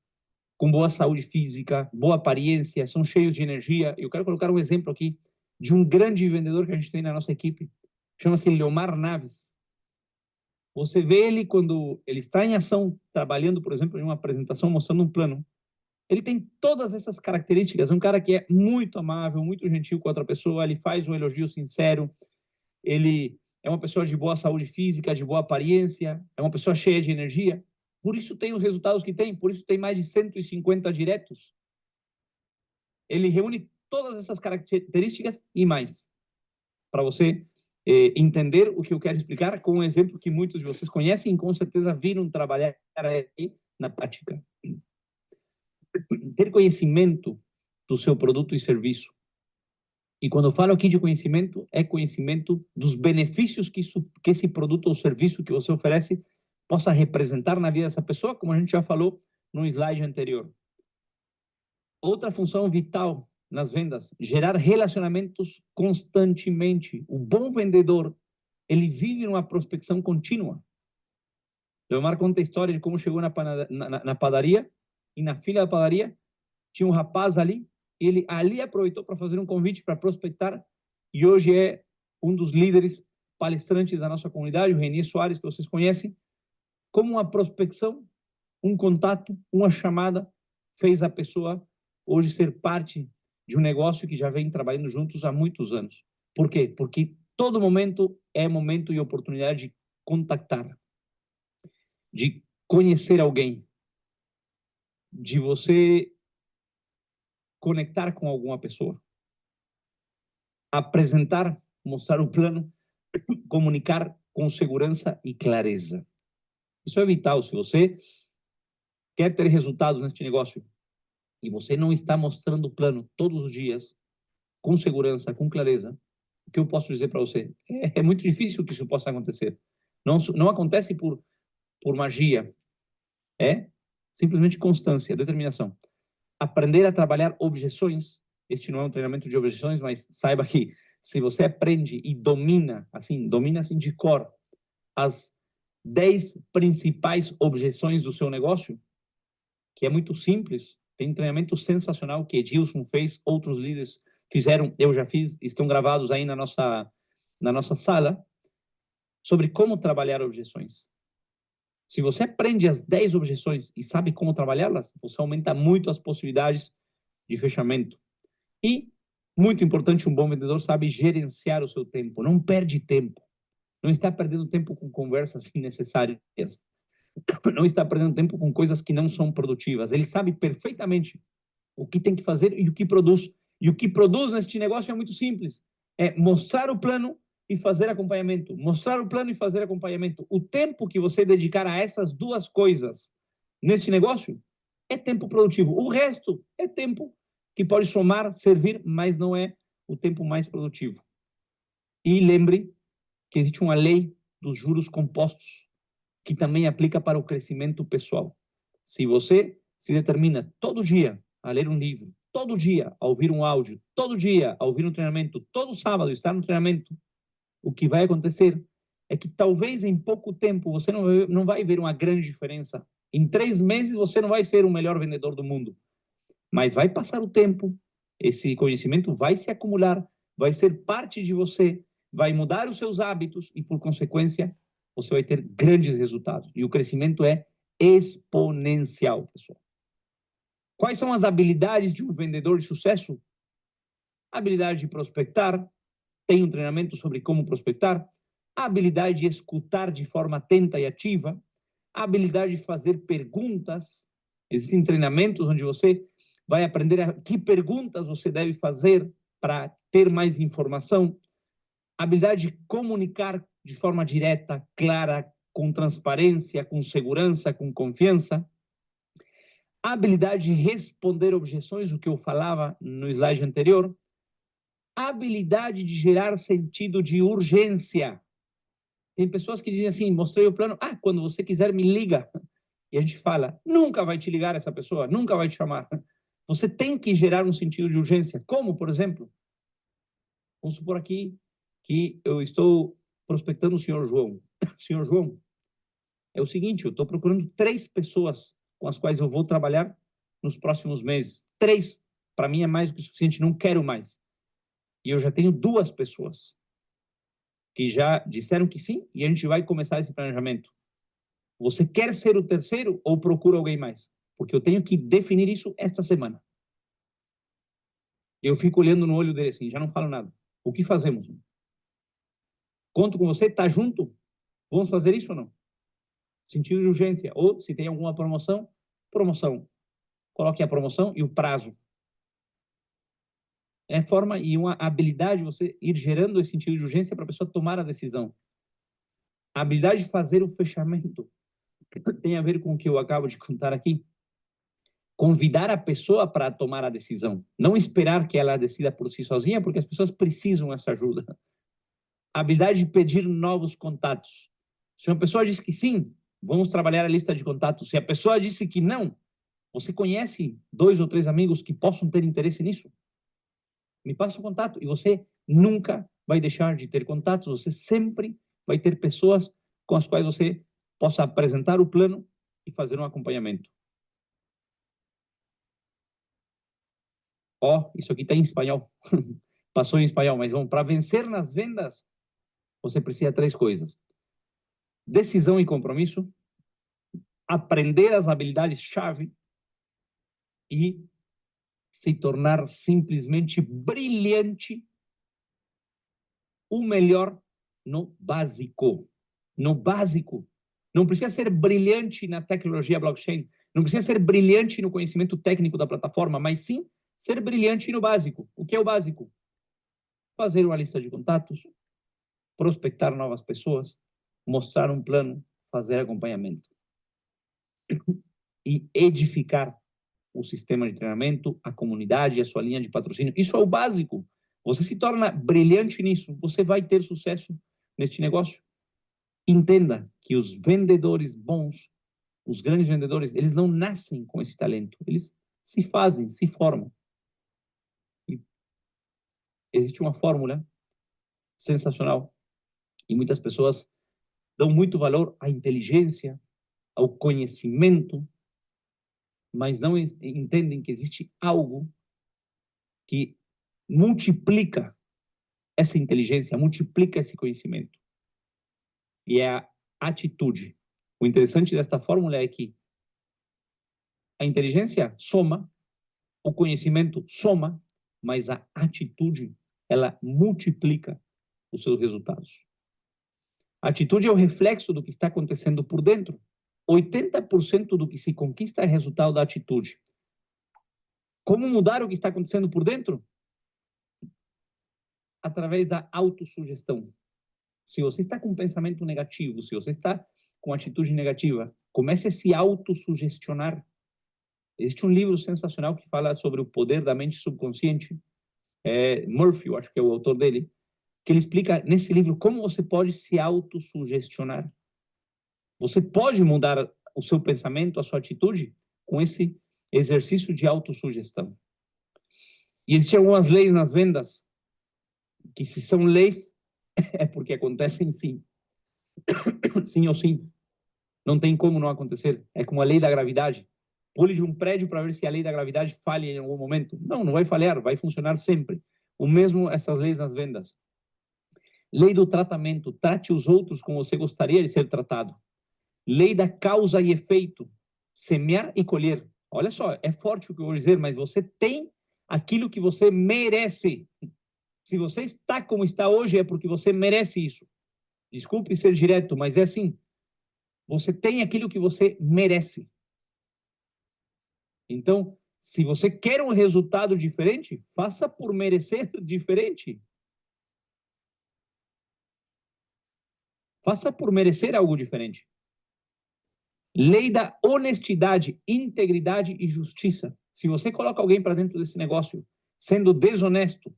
com boa saúde física, boa aparência, são cheios de energia. Eu quero colocar um exemplo aqui de um grande vendedor que a gente tem na nossa equipe. Chama-se Leomar Naves. Você vê ele quando ele está em ação, trabalhando, por exemplo, em uma apresentação, mostrando um plano. Ele tem todas essas características. É um cara que é muito amável, muito gentil com outra pessoa, ele faz um elogio sincero, ele é uma pessoa de boa saúde física, de boa aparência, é uma pessoa cheia de energia. Por isso tem os resultados que tem, por isso tem mais de 150 diretos. Ele reúne todas essas características e mais, para você entender o que eu quero explicar com um exemplo que muitos de vocês conhecem e com certeza viram trabalhar aí na prática. Ter conhecimento do seu produto e serviço. E quando eu falo aqui de conhecimento, é conhecimento dos benefícios que esse produto ou serviço que você oferece possa representar na vida dessa pessoa, como a gente já falou no slide anterior. Outra função vital nas vendas, gerar relacionamentos constantemente. O bom vendedor, ele vive numa prospecção contínua. Leomar conta a história de como chegou na padaria, e na fila da padaria tinha um rapaz ali, ele ali aproveitou para fazer um convite para prospectar, e hoje é um dos líderes palestrantes da nossa comunidade, o Reni Soares, que vocês conhecem. Como uma prospecção, um contato, uma chamada, fez a pessoa hoje ser parte de um negócio que já vem trabalhando juntos há muitos anos. Por quê? Porque todo momento é momento e oportunidade de contactar, de conhecer alguém, de você conectar com alguma pessoa, apresentar, mostrar o plano, comunicar com segurança e clareza. Isso é vital. Se você quer ter resultados neste negócio e você não está mostrando o plano todos os dias, com segurança, com clareza, o que eu posso dizer para você? É muito difícil que isso possa acontecer. Não acontece por magia. É simplesmente constância, determinação. Aprender a trabalhar objeções. Este não é um treinamento de objeções, mas saiba que se você aprende e domina assim de cor, as 10 principais objeções do seu negócio, que é muito simples, tem um treinamento sensacional que Edilson fez, outros líderes fizeram, eu já fiz, estão gravados aí na nossa sala, sobre como trabalhar objeções. Se você aprende as 10 objeções e sabe como trabalhá-las, você aumenta muito as possibilidades de fechamento. E, muito importante, um bom vendedor sabe gerenciar o seu tempo, não perde tempo. Não está perdendo tempo com conversas innecessárias. Não está perdendo tempo com coisas que não são produtivas. Ele sabe perfeitamente o que tem que fazer e o que produz. E o que produz neste negócio é muito simples. É mostrar o plano e fazer acompanhamento. Mostrar o plano e fazer acompanhamento. O tempo que você dedicar a essas duas coisas neste negócio é tempo produtivo. O resto é tempo que pode somar, servir, mas não é o tempo mais produtivo. E lembre que existe uma lei dos juros compostos que também aplica para o crescimento pessoal. Se você se determina todo dia a ler um livro, todo dia a ouvir um áudio, todo dia a ouvir um treinamento, todo sábado estar no treinamento, o que vai acontecer é que talvez em pouco tempo você não vai ver uma grande diferença. Em 3 meses você não vai ser o melhor vendedor do mundo, mas vai passar o tempo, esse conhecimento vai se acumular, vai ser parte de você, vai mudar os seus hábitos e, por consequência, você vai ter grandes resultados. E o crescimento é exponencial, pessoal. Quais são as habilidades de um vendedor de sucesso? A habilidade de prospectar, tem um treinamento sobre como prospectar, a habilidade de escutar de forma atenta e ativa, a habilidade de fazer perguntas. Existem treinamentos onde você vai aprender que perguntas você deve fazer para ter mais informação, a habilidade de comunicar de forma direta, clara, com transparência, com segurança, com confiança, a habilidade de responder objeções, o que eu falava no slide anterior, a habilidade de gerar sentido de urgência. Tem pessoas que dizem assim, mostrei o plano, quando você quiser me liga. E a gente fala, nunca vai te ligar essa pessoa, nunca vai te chamar. Você tem que gerar um sentido de urgência. Como, por exemplo, vamos supor aqui que eu estou prospectando o senhor João. senhor João, é o seguinte, eu estou procurando 3 pessoas com as quais eu vou trabalhar nos próximos meses. 3, para mim é mais do que suficiente, não quero mais. E eu já tenho 2 pessoas que já disseram que sim, e a gente vai começar esse planejamento. Você quer ser o terceiro ou procura alguém mais? Porque eu tenho que definir isso esta semana. Eu fico olhando no olho dele assim, já não falo nada. O que fazemos? Conto com você, tá junto? Vamos fazer isso ou não? Sentido de urgência. Ou, se tem alguma promoção, promoção. Coloque a promoção e o prazo. É forma e uma habilidade de você ir gerando esse sentido de urgência para a pessoa tomar a decisão. A habilidade de fazer o fechamento tem a ver com o que eu acabo de contar aqui. Convidar a pessoa para tomar a decisão. Não esperar que ela decida por si sozinha, porque as pessoas precisam dessa ajuda. A habilidade de pedir novos contatos. Se uma pessoa diz que sim, vamos trabalhar a lista de contatos. Se a pessoa disse que não, você conhece 2 ou 3 amigos que possam ter interesse nisso? Me passa o contato. E você nunca vai deixar de ter contatos. Você sempre vai ter pessoas com as quais você possa apresentar o plano e fazer um acompanhamento. Ó, isso aqui está em espanhol. Passou em espanhol, mas vamos. Para vencer nas vendas, você precisa de 3 coisas: decisão e compromisso, aprender as habilidades-chave e se tornar simplesmente brilhante, o melhor no básico. No básico. Não precisa ser brilhante na tecnologia blockchain, não precisa ser brilhante no conhecimento técnico da plataforma, mas sim ser brilhante no básico. O que é o básico? Fazer uma lista de contatos, prospectar novas pessoas, mostrar um plano, fazer acompanhamento e edificar o sistema de treinamento, a comunidade, a sua linha de patrocínio. Isso é o básico. Você se torna brilhante nisso, você vai ter sucesso neste negócio. Entenda que os vendedores bons, os grandes vendedores, eles não nascem com esse talento, eles se fazem, se formam. E existe uma fórmula sensacional e muitas pessoas dão muito valor à inteligência, ao conhecimento, mas não entendem que existe algo que multiplica essa inteligência, multiplica esse conhecimento. E é a atitude. O interessante desta fórmula é que a inteligência soma, o conhecimento soma, mas a atitude, ela multiplica os seus resultados. A atitude é o reflexo do que está acontecendo por dentro. 80% do que se conquista é resultado da atitude. Como mudar o que está acontecendo por dentro? Através da autossugestão. Se você está com um pensamento negativo, se você está com atitude negativa, comece a se autossugestionar. Existe um livro sensacional que fala sobre o poder da mente subconsciente. Murphy, eu acho que é o autor dele, que ele explica nesse livro como você pode se autossugestionar. Você pode mudar o seu pensamento, a sua atitude, com esse exercício de autossugestão. E existem algumas leis nas vendas, que se são leis, é porque acontecem sim. Sim ou sim. Não tem como não acontecer. É como a lei da gravidade. Pule de um prédio para ver se a lei da gravidade falha em algum momento. Não, não vai falhar, vai funcionar sempre. O mesmo essas leis nas vendas. Lei do tratamento, trate os outros como você gostaria de ser tratado. Lei da causa e efeito, semear e colher. Olha só, é forte o que eu vou dizer, mas você tem aquilo que você merece. Se você está como está hoje, é porque você merece isso. Desculpe ser direto, mas é assim. Você tem aquilo que você merece. Então, se você quer um resultado diferente, faça por merecer diferente. Faça por merecer algo diferente. Lei da honestidade, integridade e justiça. Se você coloca alguém para dentro desse negócio sendo desonesto,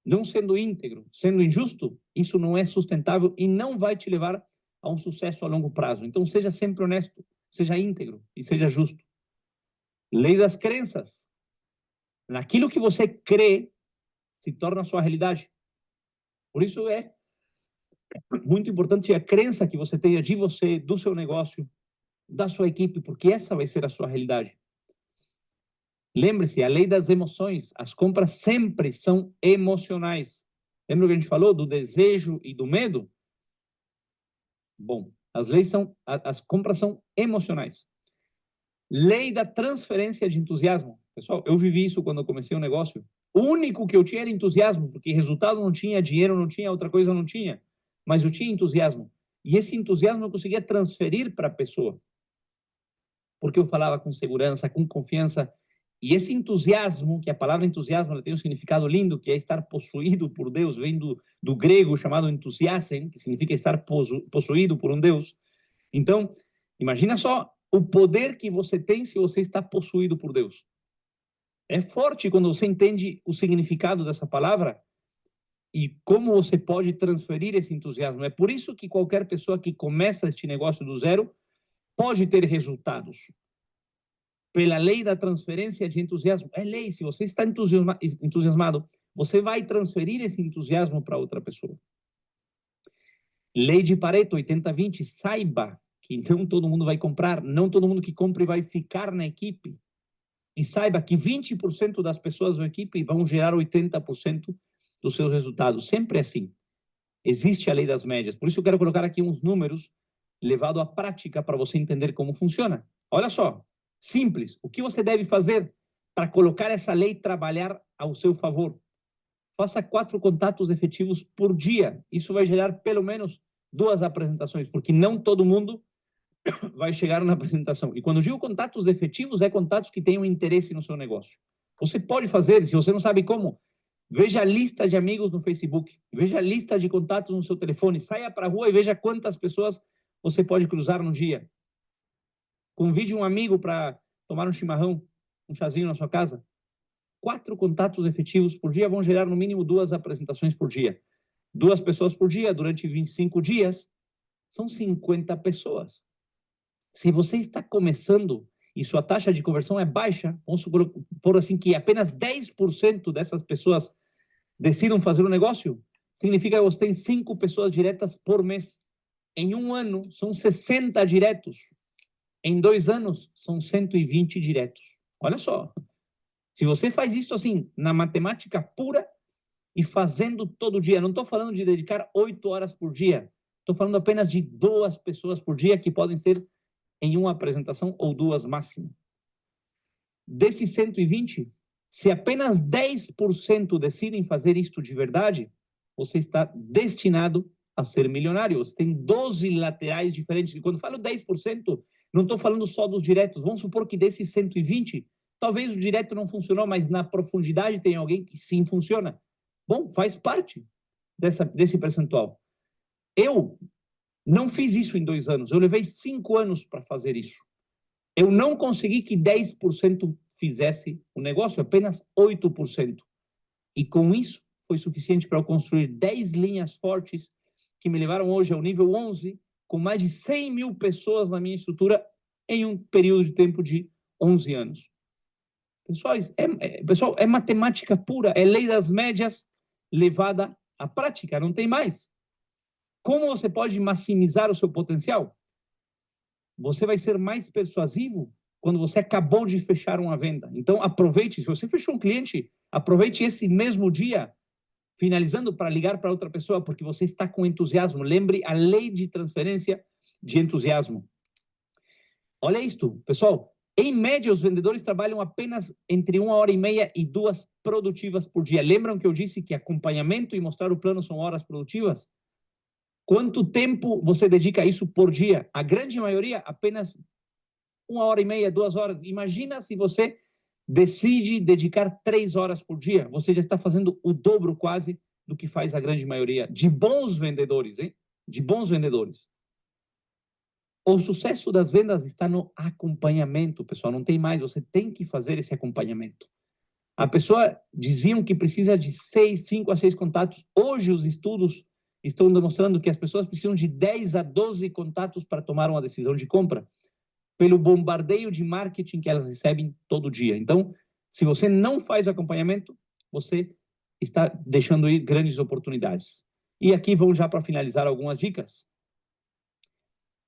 não sendo íntegro, sendo injusto, isso não é sustentável e não vai te levar a um sucesso a longo prazo. Então, seja sempre honesto, seja íntegro e seja justo. Lei das crenças. Naquilo que você crê, se torna a sua realidade. Por isso Muito importante é a crença que você tenha de você, do seu negócio, da sua equipe, porque essa vai ser a sua realidade. Lembre-se, a lei das emoções, as compras sempre são emocionais. Lembra que a gente falou do desejo e do medo? Bom, as compras são emocionais. Lei da transferência de entusiasmo. Pessoal, eu vivi isso quando eu comecei um negócio. O único que eu tinha era entusiasmo, porque resultado não tinha, dinheiro não tinha, outra coisa não tinha. Mas eu tinha entusiasmo. E esse entusiasmo eu conseguia transferir para a pessoa. Porque eu falava com segurança, com confiança. E esse entusiasmo, que a palavra entusiasmo tem um significado lindo, que é estar possuído por Deus, vem do grego chamado entusiasem, que significa estar possuído por um Deus. Então, imagina só o poder que você tem se você está possuído por Deus. É forte quando você entende o significado dessa palavra e como você pode transferir esse entusiasmo. É por isso que qualquer pessoa que começa este negócio do zero pode ter resultados. Pela lei da transferência de entusiasmo. É lei, se você está entusiasmado, você vai transferir esse entusiasmo para outra pessoa. Lei de Pareto, 80-20, saiba que não todo mundo vai comprar, não todo mundo que compre vai ficar na equipe. E saiba que 20% das pessoas da equipe vão gerar 80% dos seus resultados. Sempre assim. Existe a lei das médias. Por isso eu quero colocar aqui uns números levado à prática para você entender como funciona. Olha só, simples. O que você deve fazer para colocar essa lei trabalhar ao seu favor? Faça 4 contatos efetivos por dia. Isso vai gerar pelo menos 2 apresentações, porque não todo mundo vai chegar na apresentação. E quando eu digo contatos efetivos, é contatos que tenham interesse no seu negócio. Você pode fazer, se você não sabe como, veja a lista de amigos no Facebook, veja a lista de contatos no seu telefone, saia para a rua e veja quantas pessoas você pode cruzar no dia. Convide um amigo para tomar um chimarrão, um chazinho na sua casa. 4 contatos efetivos por dia vão gerar no mínimo 2 apresentações por dia. 2 pessoas por dia, durante 25 dias, são 50 pessoas. Se você está começando e sua taxa de conversão é baixa, vamos supor assim que apenas 10% dessas pessoas decidam fazer um negócio, significa que você tem 5 pessoas diretas por mês. Em um ano, são 60 diretos. Em 2 anos, são 120 diretos. Olha só. Se você faz isso assim, na matemática pura e fazendo todo dia, não estou falando de dedicar 8 horas por dia, estou falando apenas de 2 pessoas por dia que podem ser em uma apresentação ou 2 máximo. Desses 120, se apenas 10% decidem fazer isto de verdade, você está destinado a ser milionário. Você tem 12 laterais diferentes. E quando falo 10%, não estou falando só dos diretos. Vamos supor que desses 120, talvez o direto não funcionou, mas na profundidade tem alguém que sim funciona. Bom, faz parte desse percentual. Eu não fiz isso em 2 anos. Eu levei 5 anos para fazer isso. Eu não consegui que 10% fizesse o negócio, apenas 8%. E com isso, foi suficiente para eu construir 10 linhas fortes que me levaram hoje ao nível 11, com mais de 100 mil pessoas na minha estrutura em um período de tempo de 11 anos. Pessoal, é matemática pura, é lei das médias levada à prática, não tem mais. Como você pode maximizar o seu potencial? Você vai ser mais persuasivo quando você acabou de fechar uma venda. Então, aproveite, se você fechou um cliente, aproveite esse mesmo dia, finalizando para ligar para outra pessoa, porque você está com entusiasmo. Lembre a lei de transferência de entusiasmo. Olha isto, pessoal. Em média, os vendedores trabalham apenas entre 1h30 e 2 produtivas por dia. Lembram que eu disse que acompanhamento e mostrar o plano são horas produtivas? Quanto tempo você dedica a isso por dia? A grande maioria, apenas 1h30, 2 horas. Imagina se você decide dedicar 3 horas por dia. Você já está fazendo o dobro quase do que faz a grande maioria de bons vendedores, hein? De bons vendedores. O sucesso das vendas está no acompanhamento, pessoal. Não tem mais. Você tem que fazer esse acompanhamento. A pessoa diziam que precisa de 5 a 6 contatos. Hoje os estudos estão demonstrando que as pessoas precisam de 10 a 12 contatos para tomar uma decisão de compra, pelo bombardeio de marketing que elas recebem todo dia. Então, se você não faz acompanhamento, você está deixando ir grandes oportunidades. E aqui vão já para finalizar algumas dicas.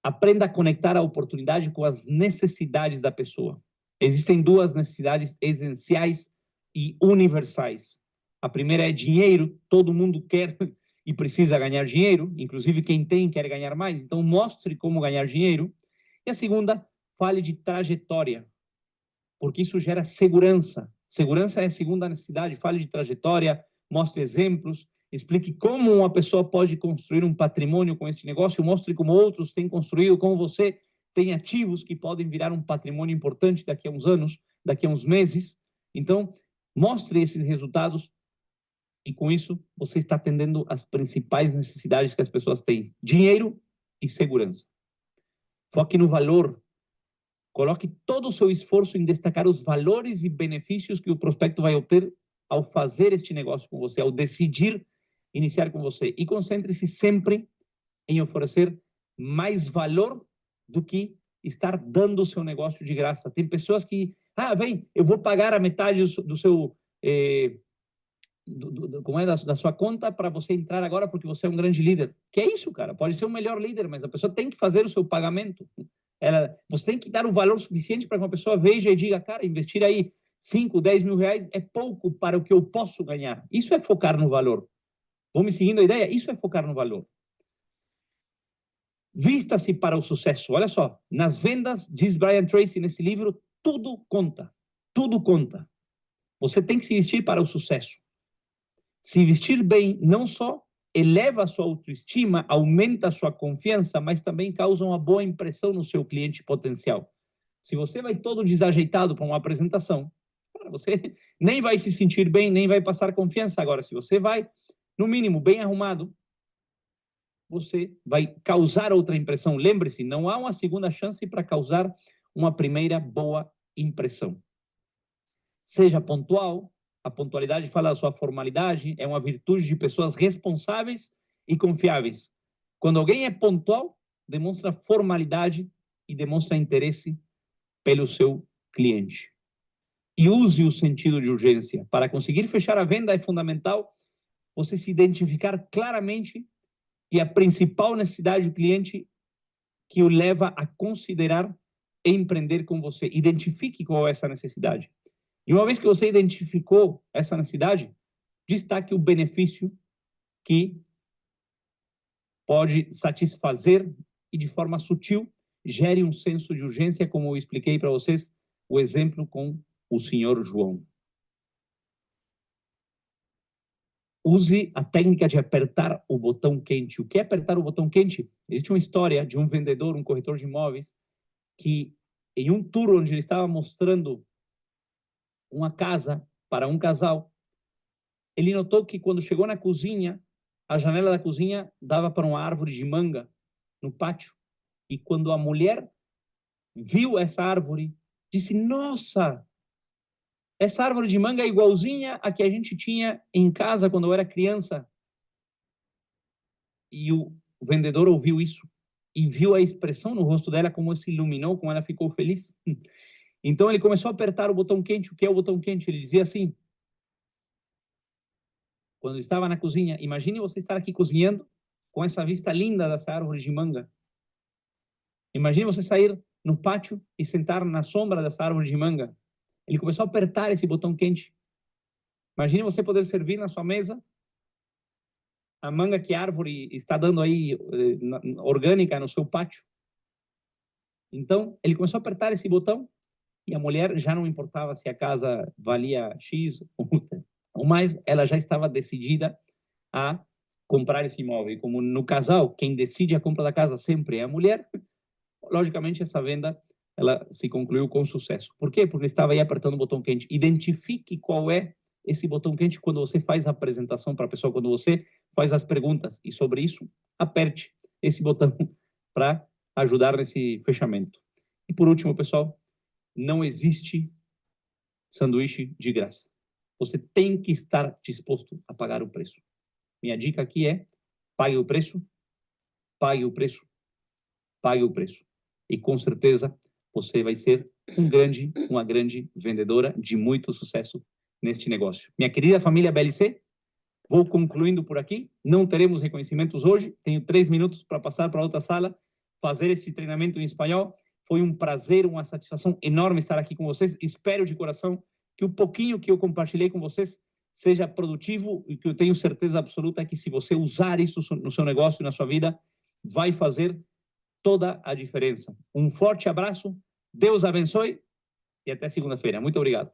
Aprenda a conectar a oportunidade com as necessidades da pessoa. Existem duas necessidades essenciais e universais. A primeira é dinheiro, todo mundo quer e precisa ganhar dinheiro, inclusive quem tem quer ganhar mais, então mostre como ganhar dinheiro. E a segunda, fale de trajetória, porque isso gera segurança. Segurança é a segunda necessidade, fale de trajetória, mostre exemplos, explique como uma pessoa pode construir um patrimônio com este negócio, mostre como outros têm construído, como você tem ativos que podem virar um patrimônio importante daqui a uns anos, daqui a uns meses. Então, mostre esses resultados e com isso você está atendendo as principais necessidades que as pessoas têm: dinheiro e segurança. Foque no valor. Coloque todo o seu esforço em destacar os valores e benefícios que o prospecto vai obter ao fazer este negócio com você, ao decidir iniciar com você. E concentre-se sempre em oferecer mais valor do que estar dando o seu negócio de graça. Tem pessoas que, vem, eu vou pagar a metade do seu, como é, da sua conta para você entrar agora porque você é um grande líder. Que é isso, cara? Pode ser o melhor líder, mas a pessoa tem que fazer o seu pagamento. Você tem que dar o valor suficiente para que uma pessoa veja e diga, cara, investir aí 5, 10 mil reais é pouco para o que eu posso ganhar. Isso é focar no valor. Vão me seguindo a ideia? Isso é focar no valor. Vista-se para o sucesso. Olha só, nas vendas, diz Brian Tracy nesse livro, tudo conta. Tudo conta. Você tem que se vestir para o sucesso. Se vestir bem não só eleva a sua autoestima, aumenta a sua confiança, mas também causa uma boa impressão no seu cliente potencial. Se você vai todo desajeitado para uma apresentação, você nem vai se sentir bem, nem vai passar confiança. Agora, se você vai, no mínimo, bem arrumado, você vai causar outra impressão. Lembre-se, não há uma segunda chance para causar uma primeira boa impressão. Seja pontual. A pontualidade fala da sua formalidade, é uma virtude de pessoas responsáveis e confiáveis. Quando alguém é pontual, demonstra formalidade e demonstra interesse pelo seu cliente. E use o sentido de urgência. Para conseguir fechar a venda é fundamental você se identificar claramente e a principal necessidade do cliente que o leva a considerar empreender com você. Identifique qual é essa necessidade. E uma vez que você identificou essa necessidade, destaque o benefício que pode satisfazer e, de forma sutil, gere um senso de urgência, como eu expliquei para vocês, o exemplo com o senhor João. Use a técnica de apertar o botão quente. O que é apertar o botão quente? Existe uma história de um vendedor, um corretor de imóveis, que em um tour onde ele estava mostrando uma casa para um casal, ele notou que quando chegou na cozinha, a janela da cozinha dava para uma árvore de manga no pátio. E quando a mulher viu essa árvore, disse, nossa, essa árvore de manga é igualzinha a que a gente tinha em casa quando eu era criança. E o vendedor ouviu isso e viu a expressão no rosto dela, como se iluminou, como ela ficou feliz. Então ele começou a apertar o botão quente. O que é o botão quente? Ele dizia assim, quando estava na cozinha, imagine você estar aqui cozinhando com essa vista linda dessa árvore de manga. Imagine você sair no pátio e sentar na sombra dessa árvore de manga. Ele começou a apertar esse botão quente. Imagine você poder servir na sua mesa a manga que a árvore está dando aí, orgânica, no seu pátio. Então, ele começou a apertar esse botão e a mulher já não importava se a casa valia X ou mais, ela já estava decidida a comprar esse imóvel. E como no casal, quem decide a compra da casa sempre é a mulher, logicamente essa venda ela se concluiu com sucesso. Por quê? Porque estava aí apertando o botão quente. Identifique qual é esse botão quente quando você faz a apresentação para a pessoa, quando você faz as perguntas. E sobre isso, aperte esse botão para ajudar nesse fechamento. E por último, pessoal, não existe sanduíche de graça. Você tem que estar disposto a pagar o preço. Minha dica aqui é, pague o preço, pague o preço, pague o preço. E com certeza você vai ser uma grande vendedora de muito sucesso neste negócio. Minha querida família BLC, Vou concluindo por aqui. Não teremos reconhecimentos hoje. Tenho 3 minutos para passar para outra sala, fazer esse treinamento em espanhol. Foi um prazer, uma satisfação enorme estar aqui com vocês. Espero de coração que o pouquinho que eu compartilhei com vocês seja produtivo e que eu tenho certeza absoluta que se você usar isso no seu negócio e na sua vida, vai fazer toda a diferença. Um forte abraço, Deus abençoe e até segunda-feira. Muito obrigado.